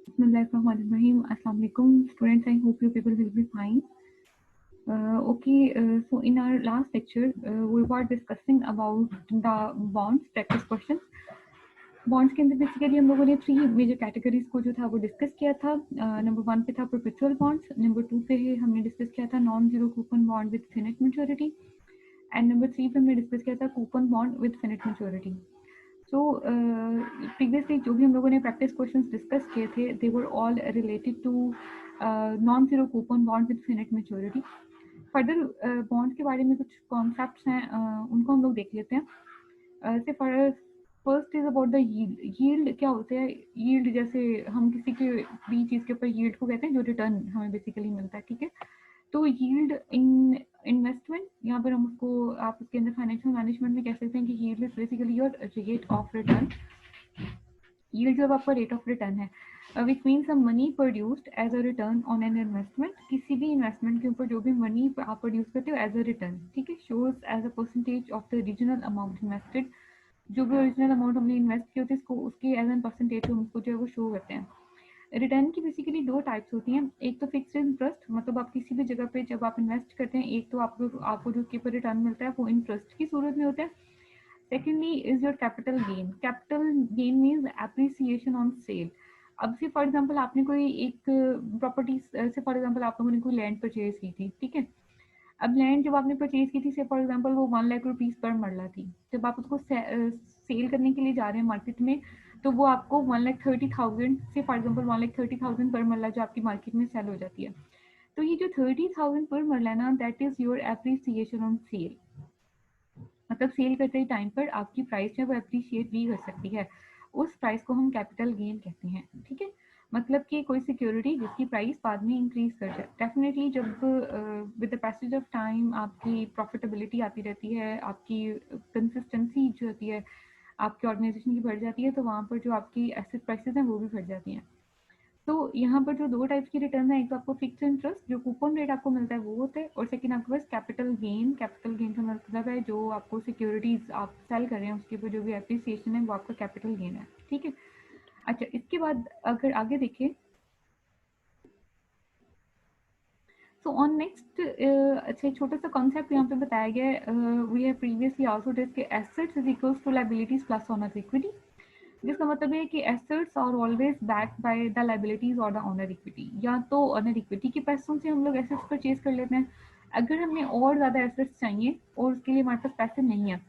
Bismillahirrahmanirrahim. Assalamu alaikum, students. I hope you people will be fine. So in our last lecture, we were discussing about the bonds practice questions. Bonds के अंदर basically हम लोगों ने 3 major categories को जो था वो discuss किया था. नंबर 1 पे था परपेचुअल बॉन्ड्स, नंबर 2 पे हमने डिस्कस किया था non zero coupon bond with finite maturity, and number 3 पे हमने डिस्कस किया था coupon bond with finite maturity. So previously जो भी हम लोगों ने प्रैक्टिस क्वेश्चंस डिस्कस किए थे they were all related to non zero coupon bond with finite maturity. Further bond के बारे में कुछ कॉन्सेप्ट्स हैं, उनको हम लोग देख लेते हैं. से first is about the yield. Yield क्या होता है? यील्ड जैसे हम किसी के भी चीज़ के ऊपर यील्ड को कहते हैं जो रिटर्न हमें बेसिकली मिलता है, ठीक है. तो यील्ड इन इन्वेस्टमेंट, यहाँ पर हम उसको आप उसके अंदर फाइनेंशियल मैनेजमेंट में कह सकते हैं कि yield is basically your rate of return. Yield जब आपका रेट ऑफ रिटर्न है which means a money produced as a return on an investment. किसी भी इन्वेस्टमेंट के ऊपर जो भी मनी आप प्रोड्यूस करते हो एज अ रिटर्न, ठीक है, shows as a percentage of the original amount invested. जो भी ओरिजिनल अमाउंट हमने इन्वेस्ट किया होती है इसको उसके एज एन परसेंटेज हम उसको जो है वो शो करते हैं. रिटर्न की बेसिकली 2 टाइप्स होती हैं. एक तो फिक्स्ड इंटरेस्ट, मतलब आप किसी भी जगह पे जब आप इन्वेस्ट करते हैं एक तो आपको जो उसके ऊपर रिटर्न मिलता है वो इंटरेस्ट की सूरत में होता है. Secondly is your capital gain. Capital gain means appreciation on sale. अब से फॉर एग्जाम्पल आपने कोई एक प्रॉपर्टी से फॉर एग्जाम्पल आप लोगों ने कोई लैंड परचेज की थी, ठीक है. अब लैंड जब आपने परचेज की थी से फॉर एग्जांपल वो 1 लाख रुपीस पर मरला थी. जब आप उसको सेल करने के लिए जा रहे हैं मार्केट में तो वो आपको 1,30,000 से फॉर एग्जांपल 1,30,000 पर मरला जो आपकी मार्केट में सेल हो जाती है. तो ये जो 30,000 पर मरला है ना, that is your appreciation on sale. मतलब सेल करते ही टाइम पर आपकी प्राइस जो है वो एप्रिशिएट भी कर सकती है. उस प्राइस को हम कैपिटल गेन कहते हैं, ठीक है. मतलब कि कोई सिक्योरिटी जिसकी प्राइस बाद में इंक्रीज कर जाए. डेफिनेटली जब with the passage of time आपकी प्रॉफिटेबिलिटी आती रहती है, आपकी कंसिस्टेंसी जो होती है आपकी ऑर्गेनाइजेशन की बढ़ जाती है, तो वहाँ पर जो आपकी एसेट प्राइसेस हैं वो भी बढ़ जाती हैं. तो यहाँ पर जो 2 टाइप्स की रिटर्न है, एक तो आपको फिक्स्ड इंटरेस्ट जो कूपन रेट आपको मिलता है वो होता है, और सेकंड आपके पास कैपिटल गेन. कैपिटल गेन का मतलब है जो आपको सिक्योरिटीज आप सेल कर रहे हैं उसके ऊपर जो भी एप्रिसिएशन है वो आपका कैपिटल गेन है, ठीक है. अच्छा, इसके बाद अगर आगे देखें सो ऑन नेक्स्ट, अच्छा एक छोटा सा कॉन्सेप्ट यहाँ पे बताया गया है. We have previously also discussed assets is equals to liabilities plus owner equity. जिसका मतलब है कि assets are always backed by the liabilities और द ऑनर इक्विटी. या तो ऑनर इक्विटी के पैसों से हम लोग एसेट्स परचेज कर लेते हैं. अगर हमें और ज़्यादा एसेट्स चाहिए और उसके लिए हमारे पास पैसे नहीं है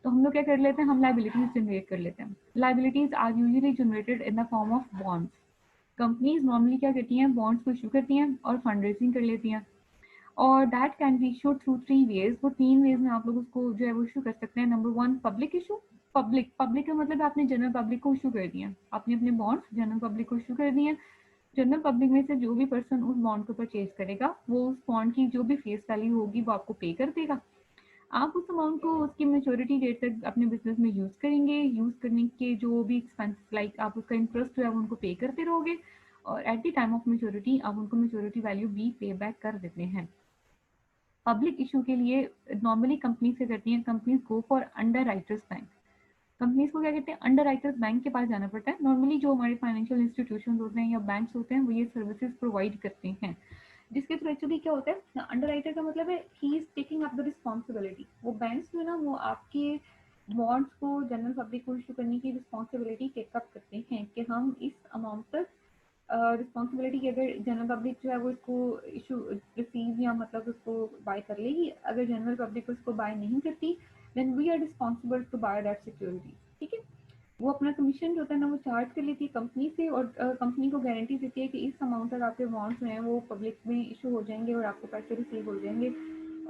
तो हम लोग क्या कर लेते हैं, हम लायबिलिटीज जनरेट कर लेते हैं. Liabilities are usually generated in the form of bonds. Companies normally क्या करती हैं, बॉन्ड्स को इशू करती हैं और फंड रेजिंग कर लेती हैं. और that can be issued through 3 ways. वो 3 वेज में आप लोग उसको जो है वो इशू कर सकते हैं. Number 1 public issue. पब्लिक का मतलब आपने जनरल पब्लिक को इशू कर दिया, आपने अपने बॉन्ड्स जनरल पब्लिक को इशू कर दिए. जनरल पब्लिक में से जो भी पर्सन उस बॉन्ड को परचेज करेगा वो उस बॉन्ड की जो भी फेस वैल्यू होगी वो आपको पे कर देगा. आप उस अमाउंट को उसकी मेच्योरिटी डेट तक अपने बिजनेस में यूज करेंगे. यूज करने के जो भी एक्सपेंसेस लाइक आप उसका इंटरेस्ट जो है उनको पे करते रहोगे और at the time of maturity आप उनको मेच्योरिटी वैल्यू भी पे बैक कर देते हैं. पब्लिक इशू के लिए नॉर्मली कंपनी से करती हैं, companies go for under writers bank. Companies को क्या कहते हैं, अंडर राइटर्स बैंक के पास जाना पड़ता है. नॉर्मली जो हमारे फाइनेंशियल इंस्टीट्यूशन होते हैं या बैंक्स होते हैं वो ये सर्विसेज प्रोवाइड करते हैं. जिसके थ्रू एक्चुअली क्या होता है, अंडर राइटर का मतलब है he is taking up the responsibility. वो बैंक्स जो है ना वो आपके बॉन्ड्स को जनरल पब्लिक को इशू करने की रिस्पॉन्सिबिलिटी टेकअप करते हैं कि हम इस अमाउंट तक रिस्पॉन्सिबिलिटी की अगर जनरल पब्लिक जो है वो इसको इशू रिसीव या मतलब उसको बाय कर लेगी. अगर जनरल पब्लिक उसको बाय नहीं करती then we are responsible to buy that security, ठीक है. वो अपना कमीशन जो होता है ना वो चार्ज कर लेती है कंपनी से और कंपनी को गारंटी देती है कि इस अमाउंट तक आपके बॉन्ड्स हैं वो पब्लिक में इशू हो जाएंगे और आपको पैसे रिसीव हो जाएंगे.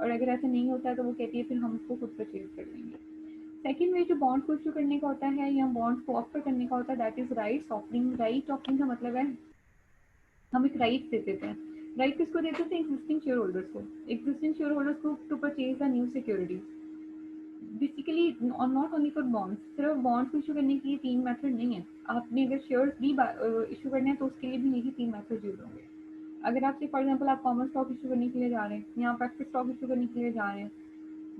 और अगर ऐसा नहीं होता है तो वो कहती है फिर हम उसको खुद परचेज कर लेंगे. सेकेंड वे जो बॉन्ड को इशू करने का होता है या बॉन्ड को ऑफर करने का होता है that is rights offering. Right offering का मतलब है हम एक राइट दे देते हैं. राइट किसको देते थे, एग्जिस्टिंग शेयर होल्डर्स को. एग्जिस्टिंग शेयर होल्डर्स को to purchase the new securities. Basically not only for bonds. सिर्फ बॉन्ड्स को इशू करने के लिए 3 मेथड नहीं है. आपने अगर शेयर्स भी इशू करने हैं तो उसके लिए भी यही 3 मेथड यूज होंगे. अगर आपसे फॉर एग्जाम्पल आप कॉमन स्टॉक इशू करने के लिए जा रहे हैं या आप एक्टिव स्टॉक इशू करने के लिए जा रहे हैं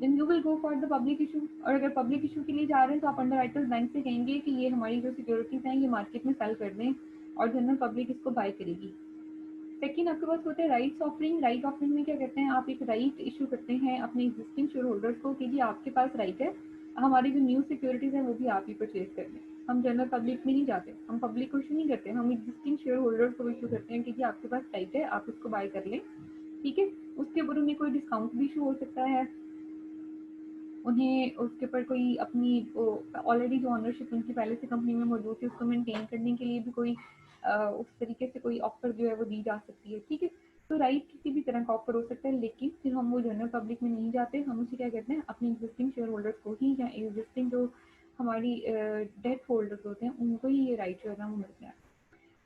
then you will go for the public issue. और अगर पब्लिक इशू के लिए जा रहे हैं तो आप अंडर राइटर्स बैंक से कहेंगे कि ये हमारी जो सिक्योरिटीज हैं ये मार्केट में सेल कर दें और जनरल पब्लिक इसको बाय करेगी। सेकंड आपके पास होता है राइट्स ऑफरिंग। राइट ऑफरिंग में क्या करते हैं, आप एक राइट इशू करते हैं अपने एग्जिस्टिंग शेयर होल्डर्स को कि जी आपके पास राइट है हमारी जो न्यू सिक्योरिटीज है वो भी आप ही परचेज कर लें। हम जनरल पब्लिक में नहीं जाते, हम पब्लिक को इशू नहीं करते, हम एग्जिस्टिंग शेयर होल्डर्स को इशू करते हैं कि जी आपके पास राइट है आप इसको बाय कर लें। ठीक है, उसके ऊपर उन्हें कोई डिस्काउंट भी इशू हो सकता है, उन्हें उसके ऊपर कोई अपनी ऑलरेडी जो ऑनरशिप उनकी पहले से कंपनी में मौजूद थी उसको मेंटेन करने के लिए भी कोई उस तरीके से कोई ऑफर जो है वो दी जा सकती है। ठीक है, तो राइट किसी भी तरह का ऑफर हो सकता है, लेकिन फिर हम वो जनरल पब्लिक में नहीं जाते, हम उसे क्या कहते हैं अपने एग्जिस्टिंग शेयर होल्डर्स को ही या एग्जिस्टिंग जो हमारी डेट होल्डर्स होते हैं उनको ही ये राइट जो है ना वो मिलते हैं।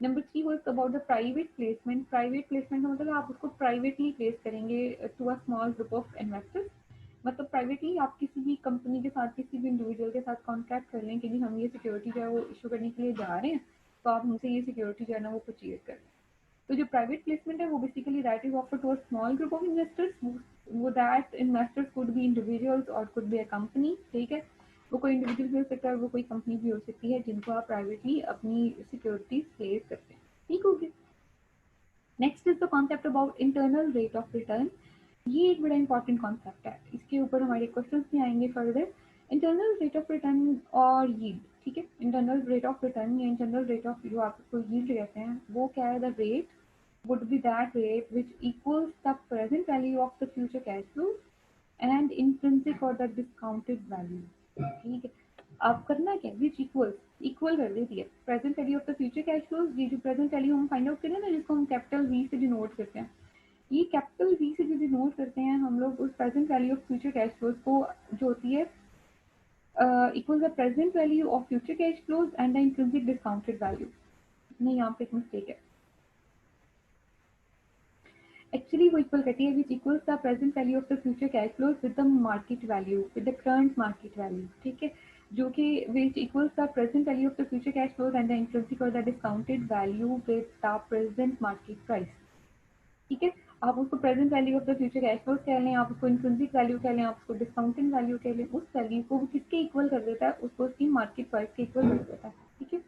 Number 3 was about the private placement. Private placement का मतलब आप उसको प्राइवेटली प्लेस करेंगे to a small group of investors. मतलब प्राइवेटली आप किसी भी कंपनी के साथ किसी भी इंडिविजुअल के साथ कॉन्ट्रैक्ट कर लें कि जी हम ये सिक्योरिटी जो है वो इशू करने के लिए जा रहे हैं, तो आप हमसे ये सिक्योरिटी जो है ना वो परचेज कर लें। तो जो प्राइवेट प्लेसमेंट है वो basically that is offer to a small group of investors. वो that investors could be individuals और कुड बी अ कंपनी। ठीक है, वो कोई इंडिविजुअल भी हो सकता है, वो कोई कंपनी भी हो सकती है जिनको आप प्राइवेटली अपनी सिक्योरिटी प्लेस करते हैं। ठीक हो गया। Next is the concept about internal rate of return. ये एक बड़ा इंपॉर्टेंट कॉन्सेप्ट है, इसके ऊपर हमारे क्वेश्चन भी आएंगे further. Internal rate of return और यील्ड। ठीक है, इंटरनल रेट ऑफ रिटर्न या इंटरनल रेट ऑफ जो आपको यील्ड कहते हैं वो क्या है, the rate would be that rate which equals the present value of the future cash flows and intrinsic or the discounted value। ठीक है, अब करना क्या है, विच इक्वल कर देती है present value of the future cash flows. ये जो प्रेजेंट वैल्यू हम फाइंड आउट करें ना जिसको हम कैपिटल वी से डिनोट करते हैं, ये कैपिटल वी से जो डिनोट करते हैं हम लोग उस present value of future cash flows को जो होती है equal the present value of future cash flows and the intrinsic discounted value. नहीं, यहाँ पे एक मिस्टेक है, एक्चुअली वो इक्वल करती है which equals the present value of the future cash flows with the market value with the current market value. ठीक है, जो कि which equals the present value of the future cash flows and the intrinsic और the discounted value with the present market price. ठीक है, आप उसको present value of the future cash flows कह लें, आप उसको इंट्रिंसिक वैल्यू कह लें, आप उसको डिस्काउंटेड वैल्यू कह लें, उस वैल्यू को वो किसके इक्वल कर देता है, उसको उसकी मार्केट प्राइस के इक्वल कर देता है। ठीक है,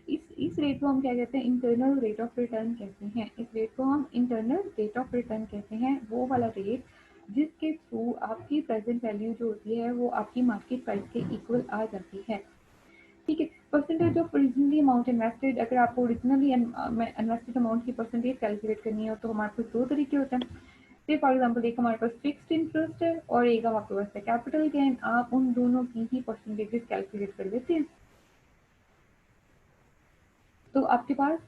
इस रेट को हम क्या कहते हैं, इंटरनल रेट ऑफ रिटर्न कहते हैं। इस रेट को हम इंटरनल रेट ऑफ रिटर्न कहते हैं, वो वाला रेट जिसके थ्रू आपकी प्रेजेंट वैल्यू जो होती है वो आपकी मार्केट प्राइस के इक्वल आ जाती है। ठीक है, percentage of originally amount invested. अगर आपको ओरिजिनली इन्वेस्टेड अमाउंट की परसेंटेज कैलकुलेट करनी है तो हमारे पास दो तरीके होते हैं। से फॉर एग्जांपल एक हमारे पास फिक्स्ड इंटरेस्ट है और एक आपके पास है कैपिटल गेन। आप उन दोनों की ही परसेंटेजेस कैलकुलेट कर देते हैं। तो आपके पास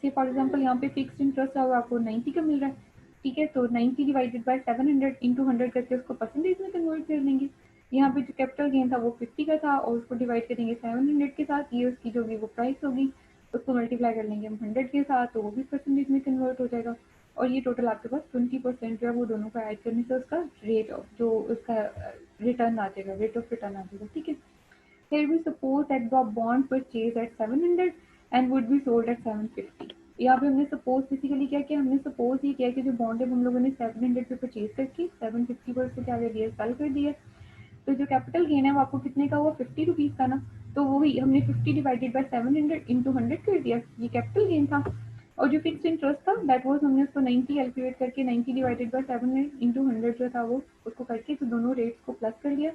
से फॉर एग्जांपल यहाँ पे फिक्स्ड इंटरेस्ट है और आपको 90 का मिल रहा है। ठीक है, तो 90 डिवाइडेड बाय 700 इंटू 100 करके उसको परसेंटेज में कन्वर्ट कर देंगे। यहाँ पे जो कैपिटल गेन था वो 50 का था और उसको डिवाइड करेंगे 700 के साथ, ये उसकी जो भी वो प्राइस होगी उसको मल्टीप्लाई कर लेंगे हम 100 के साथ, तो वो भी परसेंटेज में कन्वर्ट हो जाएगा। और ये टोटल आपके पास 20% जो है वो दोनों का ऐड करने से उसका रेट ऑफ जो उसका रिटर्न आ जाएगा, रेट ऑफ रिटर्न आ जाएगा। ठीक है, here we suppose that the bond purchased at 700 and would be sold at 750। यहाँ पे हमने सपोज बेसिकली क्या किया, हमने सपोज ये किया कि जो बॉन्ड है हम लोगों ने 700 पे परचेज करके 750 पर उसको क्या कर दिया, सेल कर दिया। तो जो कैपिटल गेन है वो आपको कितने का हुआ, 50 रुपीज का ना। तो वही हमने 50 डिवाइडेड बाय 700 इंटू 100 कर दिया, ये कैपिटल गेन था। और जो फिक्स्ड इंटरेस्ट था दैट वाज हमने उसको 90 कैलकुलेट करके 90 डिवाइडेड बाय 700 इंटू 100 जो था वो उसको करके तो दोनों रेट्स को प्लस कर दिया।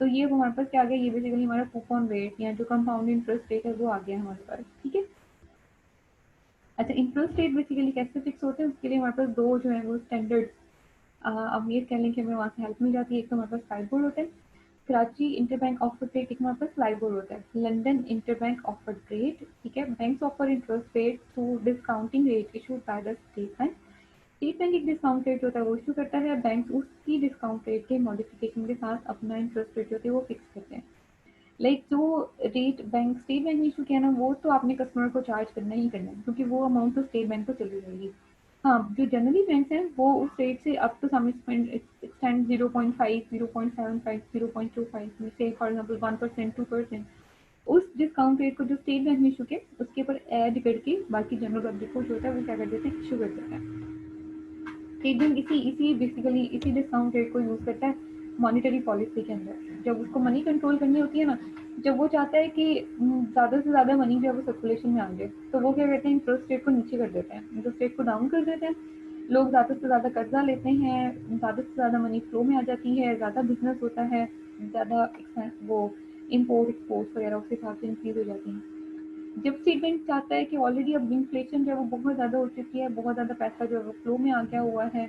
तो ये हमारे पास क्या आ गया, ये बेसिकली हमारा कूपन रेट या जो कंपाउंड इंटरेस्ट रेट है वो आ गया हमारे पास। ठीक है, अच्छा इंटरेस्ट रेट बेसिकली कैसे फिक्स होते हैं, उसके लिए हमारे पास दो जो है वो स्टैंडर्ड अब ये कह लें कि हमें वहाँ से हेल्प मिल जाती है। एक तो हमारे पास फाइबोर होता है, कराची इंटरबैंक ऑफर रेट, एक हमारे पास लाइबोर होता है, लंदन इंटरबैंक ऑफर रेट। ठीक है, banks offer interest rate through discounting rate issued by the state bank. State bank एक डिस्काउंट रेट होता है वो इशू करता है, बैंक उसकी डिस्काउंट रेट के मॉडिफिकेशन के साथ अपना इंटरेस्ट रेट होते है वो फिक्स करते हैं। लाइक जो रेट बैंक स्टेट बैंक ने इशू किया ना वो तो आपने कस्टमर को चार्ज करना ही करना है क्योंकि वो अमाउंट तो स्टेट बैंक को चली जाएगी। हाँ, जो जनरली बैंक हैं वो उस रेट से अप टू सम एक्सटेंड 0.5 0.75 0.25 से फॉर एग्जांपल 1% 2% उस डिस्काउंट रेट को जो स्टेट बैंक ने इशू किया उसके ऊपर ऐड करके बाकी जनरल पब्लिक को जो होता है वो क्या कर देते हैं, इशू कर देता है। स्टेट बैंक इसी इसी बेसिकली इसी डिस्काउंट रेट को यूज करता है मॉनेटरी पॉलिसी के अंदर जब उसको मनी कंट्रोल करनी होती है ना, जब वो चाहता है कि ज़्यादा से ज़्यादा मनी जो है वो सर्कुलेशन में आ जाए, तो वो क्या कहते हैं, इंटरेस्ट रेट को नीचे कर देते हैं, इंटरेस्ट रेट को डाउन कर देते हैं। लोग ज़्यादा से ज़्यादा कर्जा लेते हैं, ज़्यादा से ज़्यादा मनी फ्लो में आ जाती है, ज़्यादा बिजनेस होता है, ज़्यादा वो इम्पोर्ट एक्सपोर्ट वगैरह उस हिसाब से इंक्रीज हो जाती है। जब स्टेट बैंक चाहता है कि ऑलरेडी अब इन्फ्लेशन जो है वो बहुत ज़्यादा हो चुकी है, बहुत ज़्यादा पैसा जो है वो फ्लो में आ गया हुआ है,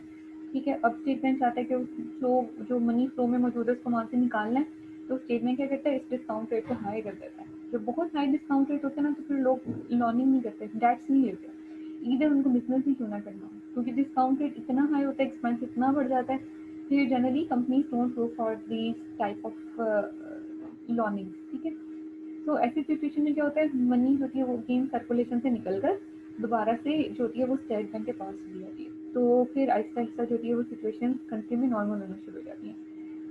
ठीक है, अब स्टेट बैंक चाहता है कि फ्लो जो मनी फ्लो में मौजूद है उसको वहाँ से निकालना है, तो स्टेट बैंक क्या करता है, इस डिस्काउंट रेट को हाई कर देता है। जब बहुत हाई डिस्काउंट रेट होता है ना, तो फिर लोग लॉनिंग नहीं करते, डेट्स नहीं लेते, इधर उनको बिजनेस ही क्यों ना करना हो, क्योंकि डिस्काउंट रेट इतना हाई होता है, एक्सपेंस इतना बढ़ जाता है, फिर generally companies don't go for this type of loaning, ठीक है। तो ऐसी सिचुएशन में क्या होता है, मनी होती है वो गेम सर्कुलेशन से निकल कर दोबारा से जो होती है वो स्टेट बैंक के पास चली जाती है, तो फिर आहिस्ता आहिस्ता जो होती है वो सिचुएशन कंट्री में नॉर्मल होना शुरू हो जाती है।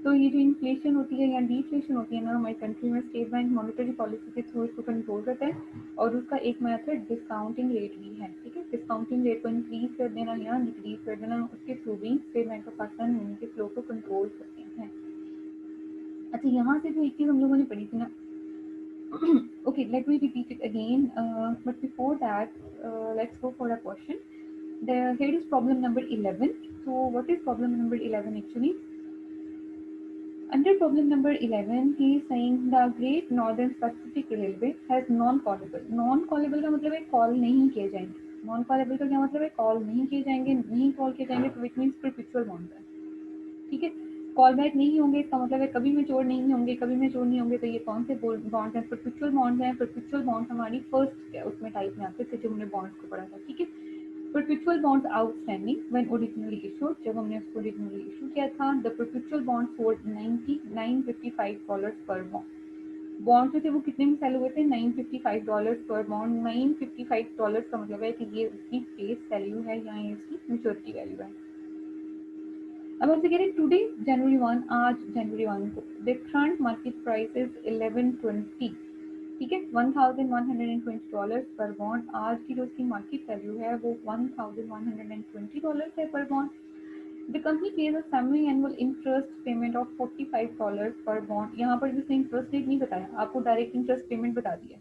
तो ये जो इन्फ्लेशन होती है या डिफ्लेशन होती है ना हमारी कंट्री में, स्टेट बैंक मॉनेटरी पॉलिसी के थ्रू इसको कंट्रोल करता है, और उसका एक मेथड डिस्काउंटिंग रेट भी है, ठीक है, डिस्काउंटिंग रेट को इंक्रीज कर देना या डिक्रीज कर देना, उसके थ्रू भी state bank of Pakistan money के फ्लो को कंट्रोल करते हैं। अच्छा, यहाँ से जो एक चीज़ हम लोगों ने पढ़ी थी ना, okay, let me repeat it again. But before that, let's go for a question. Here is problem number 11. So, what is problem number 11 actually? Under problem number 11, he is saying the Great Northern Pacific Railway has non-callable. Non-callable का मतलब है call नहीं किए जाएंगे. Non-callable का क्या मतलब है, कॉल नहीं किए जाएंगे, नहीं कॉल किए जाएंगे, तो which means perpetual bond है, ठीक है। कॉल बैक नहीं होंगे, इसका मतलब है कभी मैच्योर नहीं होंगे, कभी मैच्योर नहीं होंगे, तो ये कौन से बॉन्ड हैं, परपेचुअल बॉन्ड हैं। परपेचुअल बॉन्ड हमारी फर्स्ट उसमें टाइप में आते थे जो हमने बॉन्ड्स को पढ़ा था, ठीक है। Perpetual bonds outstanding when originally issued, जब हमने उसको ओरिजिनली इशू किया था, द परपेचुअल बॉन्ड सोल्ड $99.55 पर बॉन्ड। बॉन्ड जो थे वो कितने में सेल हुए थे, $955 पर बॉन्ड। $955 का मतलब है कि ये उसकी फेस वैल्यू है या ये उसकी मेच्योरिटी वैल्यू है। अब हमसे कह रहे टुडे जनवरी 1, आज जनवरी 1 को the current market price is 1120, ठीक है, $1120 पर बॉन्ड। आज की जो उसकी मार्केट वैल्यू है वो $1120 है पर bond. The company page a semi annual interest payment of $45 पर बॉन्ड। यहाँ पर जिसने इंटरेस्ट रेट नहीं बताया, आपको डायरेक्ट इंटरेस्ट पेमेंट बता दिया।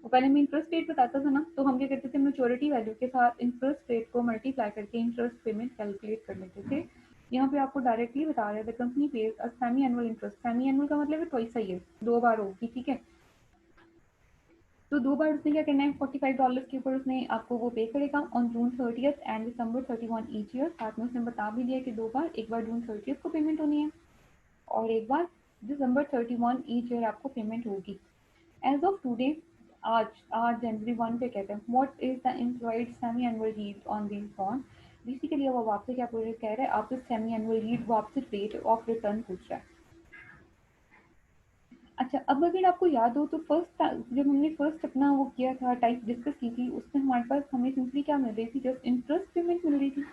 वो पहले मैं इंटरेस्ट रेट बताता था ना, तो हम क्या करते थे, मैच्योरिटी वैल्यू के साथ इंटरेस्ट रेट को मल्टीप्लाई करके इंटरेस्ट पेमेंट कैलकुलेट कर लेते थे। यहाँ पे आपको डायरेक्टली बता रहे थे company page a semi annual interest. Semi annual का मतलब है ट्वाइस अ ईयर, 2 बार होगी, ठीक है। तो 2 बार उसने क्या करना है, $45 के ऊपर उसने आपको वो पे करेगा on June 30 and December 31 each year. साथ में उसने बता भी दिया कि 2 बार, एक बार June 30 को पेमेंट होनी है और एक बार December 31 ईच ईयर आपको पेमेंट होगी। एज ऑफ टुडे, आज आज जनवरी 1 पे कहते हैं what is the employed semi annual yield on this bond. Basically अब वो आपसे क्या कह रहे हैं, आपसे सेमी एनुअल यील्ड, वो आपसे रेट ऑफ रिटर्न पूछ रहा है। अच्छा, अब अगर आपको याद हो तो फर्स्ट जब हमने फर्स्ट अपना वो किया था, टाइप डिस्कस की थी, उसमें हमारे पास हमें सिंपली क्या मिल रही थी, जस्ट इंटरेस्ट पेमेंट मिल रही थी।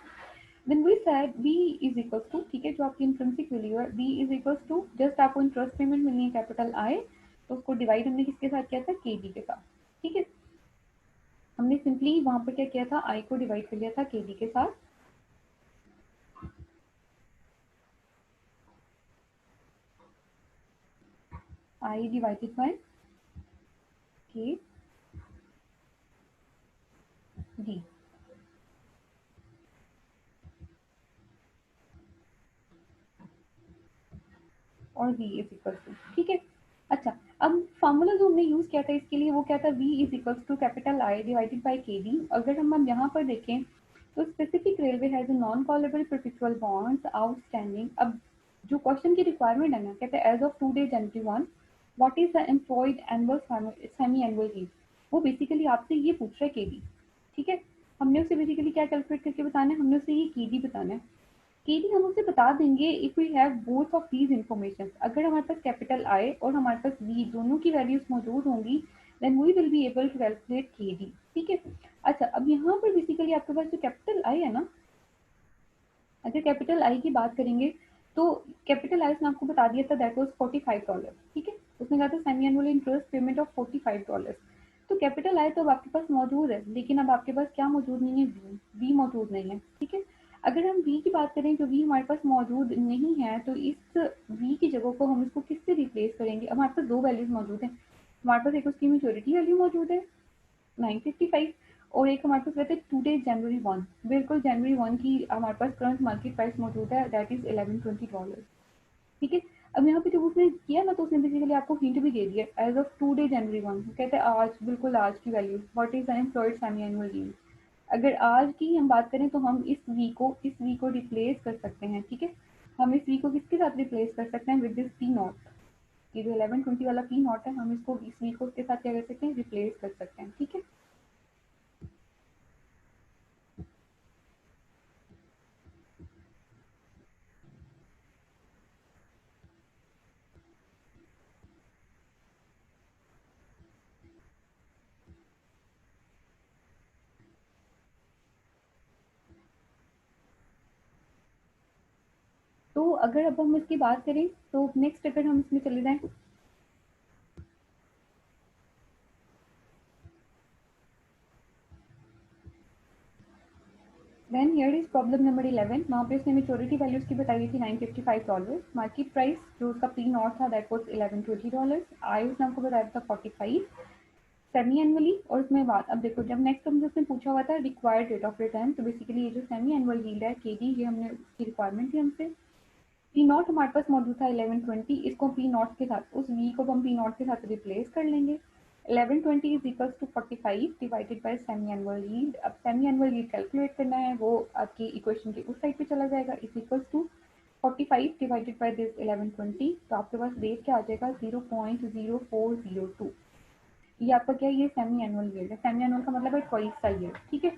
Then we said b is equals to, ठीक है, जो आपकी इंट्रिंसिक वैल्यू है b is equals to, just आपको इंटरेस्ट पेमेंट मिलनी है कैपिटल आई, तो उसको डिवाइड हमने किसके साथ किया था, kd के साथ, ठीक है। हमने सिंपली वहां पर क्या किया था, आई को डिवाइड कर लिया था kd के साथ। आई डिवाइडेड बाय k d और v इज इक्वल्स टू, ठीक है। अच्छा, अब फार्मूला जो हमने यूज किया था इसके लिए वो क्या था, v is equals to capital I divided by K D. अगर हम यहाँ पर देखें तो specific railway has non callable perpetual bonds outstanding. अब जो क्वेश्चन की रिक्वायरमेंट है ना, कहते हैं as of today January 1 what is the implied annual semi annual leave. वो बेसिकली आपसे ये पूछ रहा है केडी, ठीक है। हमने उसे बेसिकली क्या कैलकुलेट करके बताना है, हमने उसे ये केडी बताना है। केडी हम उसे बता देंगे if we have both of these information. अगर हमारे पास कैपिटल आई और हमारे पास वी दोनों की वैल्यूज मौजूद होंगी, then we will be able to calculate KD, ठीक है। अच्छा, अब यहाँ पर बेसिकली आपके पास जो कैपिटल आई है ना, अगर कैपिटल आई की बात करेंगे तो कैपिटल आई ने आपको बता दिया था दैट वाज $45, ठीक है। उसने कहा था semi annual interest payment of $45। तो कैपिटल आई तो अब आपके पास मौजूद है, लेकिन अब आपके पास क्या मौजूद नहीं है, वी मौजूद नहीं है, ठीक है। अगर हम v की बात करें, जो v हमारे पास मौजूद नहीं है, तो इस v की जगह को हम इसको किससे रिप्लेस करेंगे? हमारे पास दो वैल्यूज मौजूद हैं। हमारे पास एक उसकी मेच्योरिटी वैल्यू मौजूद है 955, और एक हमारे पास कहते हैं टुडे जनवरी 1। बिल्कुल जनवरी 1 की हमारे पास करंट मार्केट प्राइस मौजूद है, दैट इज $1120। ठीक है। अब यहाँ पे जब उसने किया ना, तो उसने बेसिकली आपको हिंट भी दे दिया, एज ऑफ टुडे जनवरी 1, कहते हैं आज, बिल्कुल आज की value, what is unemployed semi annual yield. अगर आज की हम बात करें तो हम इस वी को रिप्लेस कर सकते हैं। ठीक है, हम इस वी को किसके साथ रिप्लेस कर सकते हैं? With this P not. ये जो 1120 वाला पी नॉट है, हम इसको इस वी को उसके साथ क्या कर सकते हैं? रिप्लेस कर सकते हैं। ठीक है। तो अगर अब हम इसकी बात करें, तो नेक्स्ट अगर हम इसमें चले जाएं, then here is problem number 11। वहाँ पे उसने मेच्योरिटी वैल्यू उसकी बताई थी $955। मार्केट प्राइस जो उसका पी नॉट था दैट वाज $1120। आई उसने हमको बताया था 45 सेमी एनुअली। और उसमें बात, अब देखो, जब नेक्स्ट हमसे उसने पूछा हुआ था रिक्वायर्ड रेट ऑफ रिटर्न, तो बेसिकली ये जो सेमी एनुअल यील्ड है केडी, ये हमने उसकी रिक्वायरमेंट थी हमसे। पी नॉट हमारे पास मौजूद था 1120, इसको पी नॉट के साथ, उस वी को हम पी नॉट के साथ रिप्लेस कर लेंगे। 1120 is equal to 45 divided by semi annual yield. अब सेमी एनुअल यील्ड कैलकुलेट करना है, वो आपकी इक्वेशन के उस साइड पे चला जाएगा, is equal to 45 divided by this 1120, तो आपके पास रेट क्या आ जाएगा? 0.0402। ये आपका क्या है? ये सेमी एनुअल यील्ड है। सेमी एनुअल का मतलब है ट्वाइस अ ईयर। ठीक है,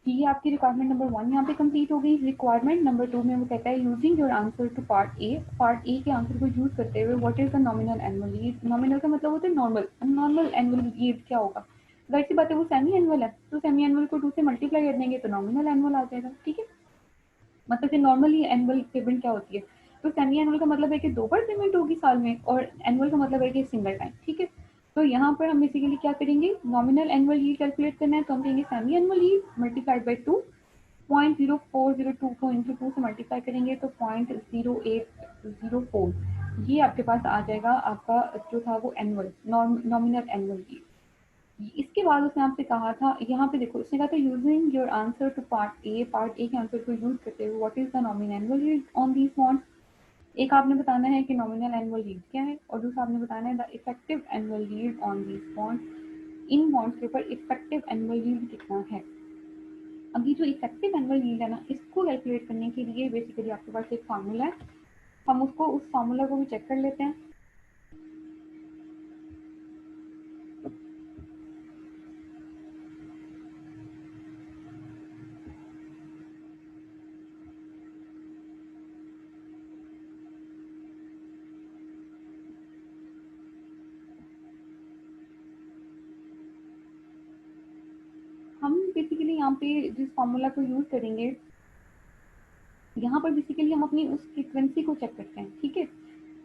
ये आपकी रिक्वायरमेंट नंबर 1 यहाँ पे कंप्लीट हो गई। रिक्वायरमेंट नंबर 2 में वो कहता है using your answer to part A के आंसर को यूज करते हुए what is the nominal annual yield. Nominal का मतलब होता है नॉर्मल। नॉर्मल एनुअल यील्ड क्या होगा? जाहिर सी बात है, वो सेमी एनुअल है, तो सेमी एनुअल को 2 से मल्टीप्लाई कर देंगे तो नॉमिनल एनुअल आ जाएगा। ठीक है, मतलब कि नॉर्मली एनुअल पेमेंट क्या होती है? तो सेमी एनुअल का मतलब है कि 2 बार पेमेंट होगी साल में, और एनुअल का मतलब है कि सिंगल टाइम। ठीक है, तो यहाँ पर हम बेसिकली क्या करेंगे? नॉमिनल एनुअल यील्ड कैलकुलेट करना है, तो हम कहेंगे semi annual yield multiplied by 2। 0.0402 को इंटू 2 से मल्टीप्लाई करेंगे तो 0.0804, ये आपके पास आ जाएगा आपका जो था वो एनुअल नॉमिनल एनुअल यील्ड। इसके बाद उसने आपसे कहा था, यहाँ पे देखो, उसने कहा था using your answer to part A के आंसर को यूज करते हुए what is the nominal annual yield on these bonds. एक आपने बताना है कि नॉमिनल एनुअल यील्ड क्या है, और दूसरा आपने बताना है the effective annual yield on these bonds. In bonds के ऊपर इफेक्टिव एनुअल यील्ड कितना है। अभी जो इफेक्टिव एनुअल यील्ड है ना, इसको कैलकुलेट करने के लिए बेसिकली आपके पास एक फार्मूला है, हम उसको उस फार्मूला को भी चेक कर लेते हैं। हम बेसिकली यहाँ पे जिस फार्मूला को यूज करेंगे, यहाँ पर बेसिकली हम अपनी उस फ्रीक्वेंसी को चेक करते हैं। ठीक है,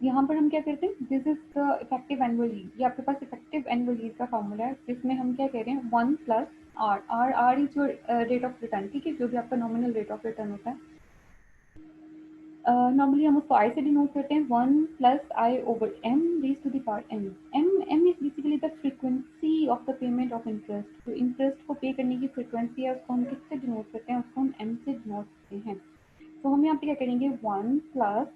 यहाँ पर हम क्या करते हैं? This is the effective annual yield. ये आपके पास इफेक्टिव एनुअल यील्ड का फार्मूला है, जिसमें हम क्या कह रहे हैं? 1 plus R. R is your rate of return. ठीक है, जो भी आपका नॉमिनल रेट ऑफ रिटर्न होता है, नॉर्मली हम उसको आई से डिनोट करते हैं, 1 plus I over M raise to the power M. M is basically the frequency of the payment of interest. जो इंटरेस्ट को पे करने की फ्रीक्वेंसी है, उसको हम किससे डिनोट करते हैं? उसको हम एम से डिनोट करते हैं। तो हम यहाँ पे क्या करेंगे? 1 प्लस,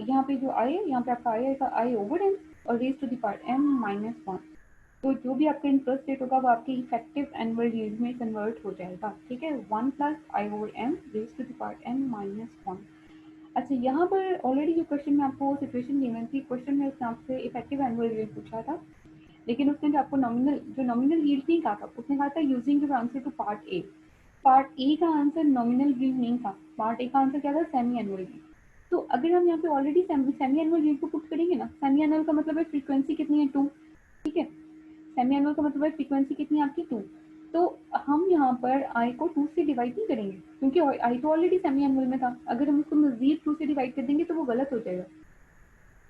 यहाँ पे जो आई है, यहाँ पे आपका आई आएगा आई ओवर एम, और raise to the power M minus 1। तो जो भी आपका इंटरेस्ट रेट होगा वो आपके इफेक्टिव एनुअल यील्ड में कन्वर्ट हो जाएगा। ठीक है, 1 plus I over M raise to the power M minus 1। अच्छा, यहाँ पर ऑलरेडी जो क्वेश्चन में आपको सिचुएशन गिवन थी, क्वेश्चन में उसने आपसे इफेक्टिव एनुअल यील्ड पूछा था, लेकिन उसने जो आपको नॉमिनल यील्ड नहीं कहा था, उसने कहा था using your answer to part A. Part A का आंसर नॉमिनल यील्ड नहीं था, पार्ट ए का आंसर क्या था? Semi annual yield. तो अगर हम यहाँ पे ऑलरेडी सेमी एनुअल यील्ड को पुट करेंगे ना, सेमी एनुअल का मतलब है फ्रीक्वेंसी कितनी है? 2। ठीक है, सेमी एनुअल का मतलब है फ्रीक्वेंसी कितनी है आपकी? 2। तो हम यहाँ पर आई को 2 से डिवाइड नहीं करेंगे, क्योंकि आई तो ऑलरेडी सेमी एनुअल में था। अगर हम उसको मजीद 2 से डिवाइड कर देंगे तो वो गलत हो जाएगा।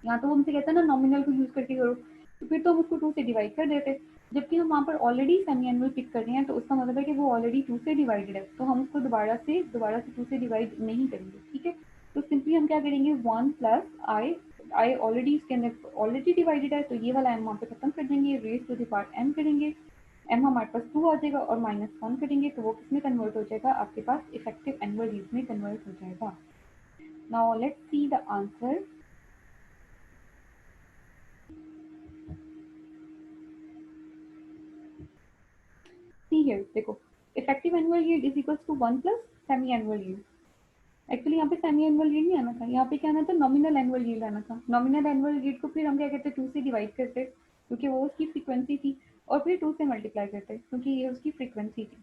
यहाँ तो वो हमसे कहता है ना नॉमिनल को यूज करके करो, तो फिर तो हम उसको 2 से डिवाइड कर देते। जबकि हम वहाँ पर ऑलरेडी सेमी एनुअल पिक कर रहे हैं, तो उसका मतलब है कि वो ऑलरेडी 2 से डिवाइडेड है, तो हम उसको दोबारा से 2 से डिवाइड नहीं करेंगे, ठीक है। तो सिंपली हम क्या करेंगे, 1 प्लस आई, आई ऑलरेडी इसके अंदर ऑलरेडी डिवाइडेड है, तो ये वाला एम वहाँ पे खत्म कर देंगे, raise to the power M करेंगे, एम हमारे पास 2 आ जाएगा और -1 करेंगे तो वो किसमें कन्वर्ट हो जाएगा, आपके पास इफेक्टिव एनुअल लीव में कन्वर्ट हो जाएगा। Now let's see the answer. See here, देखो, effective annual yield is equals to 1 plus semi annual yield. Actually यहाँ पे सेमी एनुअल यील्ड नहीं आना था, यहाँ पे क्या आना था, नॉमिनल एनुअल यील्ड आना था। नॉमिनल एनुअल यील्ड को फिर हम क्या कहते हैं, 2 से डिवाइड करते, क्योंकि वो उसकी फ्रीक्वेंसी थी, और फिर 2 से मल्टीप्लाई करते, क्योंकि ये उसकी फ्रीक्वेंसी थी।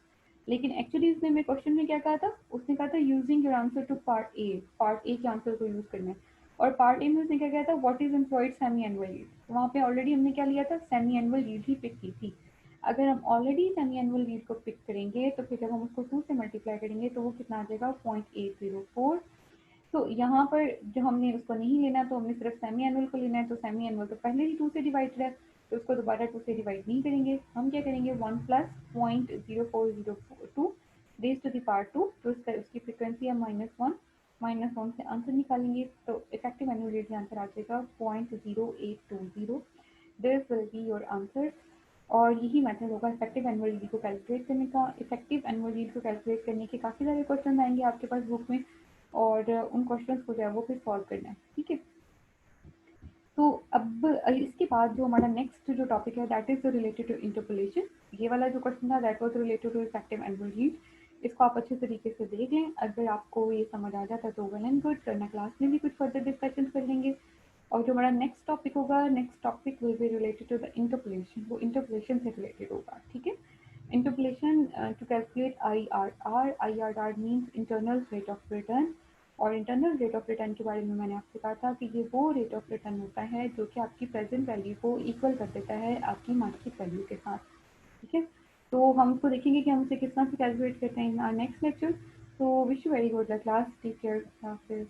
लेकिन एक्चुअली इसने मेरे क्वेश्चन में क्या कहा था, उसने कहा था using your answer to part A के आंसर को यूज करना है। और पार्ट ए में उसने क्या कहा था, what is employed semi annual yield, तो वहाँ पे ऑलरेडी हमने क्या लिया था, सेमी एनुअल यील्ड ही पिक की थी। अगर हम ऑलरेडी सेमी एनुअल यील्ड को पिक करेंगे तो फिर जब हम उसको 2 से मल्टीप्लाई करेंगे तो वो कितना आ जाएगा, 0.804। तो यहाँ पर जो हमने उसको नहीं लेना, तो हमने सिर्फ सेमी एनुअल को लेना है, तो सेमी एनुअल तो पहले ही 2 से डिवाइडेड है, तो उसको दोबारा 2 से डिवाइड नहीं करेंगे। हम क्या करेंगे, 1 plus 0.0402 raise to the power 2, तो उसकी फ्रिक्वेंसी है -1, -1 से आंसर निकालेंगे तो इफेक्टिव एनुअल रेट आंसर आ जाएगा 0.0820। This will be your answer. और यही मेथड होगा इफेक्टिव एनुअल यील्ड को कैलकुलेट करने का। इफेक्टिव एनुअल यील्ड को कैलकुलेट करने के काफ़ी सारे क्वेश्चन आएंगे आपके पास बुक में, और उन क्वेश्चंस को जो है वो फिर सॉल्व करना है, ठीक है। तो अब इसके बाद जो हमारा नेक्स्ट जो टॉपिक है that is related to interpolation. ये वाला जो क्वेश्चन था that was related to effective annual yield. इसको आप अच्छे तरीके से देख लें, अगर आपको ये समझ आ जाता तो वेल एंड गुड, वरना क्लास में भी कुछ फर्दर डिस्कशन कर लेंगे। और जो हमारा नेक्स्ट टॉपिक होगा, next topic will be related to the interpolation, वो इंटरपोलेशन से रिलेटेड होगा, ठीक है। Interpolation to calculate I R R means internal rate of return. और इंटरनल रेट ऑफ रिटर्न के बारे में मैंने आपसे कहा था कि ये वो रेट ऑफ रिटर्न होता है जो कि आपकी प्रेजेंट वैल्यू को इक्वल कर देता है आपकी मार्केट वैल्यू के साथ, ठीक है। तो हम उसको देखेंगे कि हम उसे किस तरह से कैलकुलेट करते हैं इन आवर नेक्स्ट लेक्चर। तो wish you very good class, take care, Hafiz.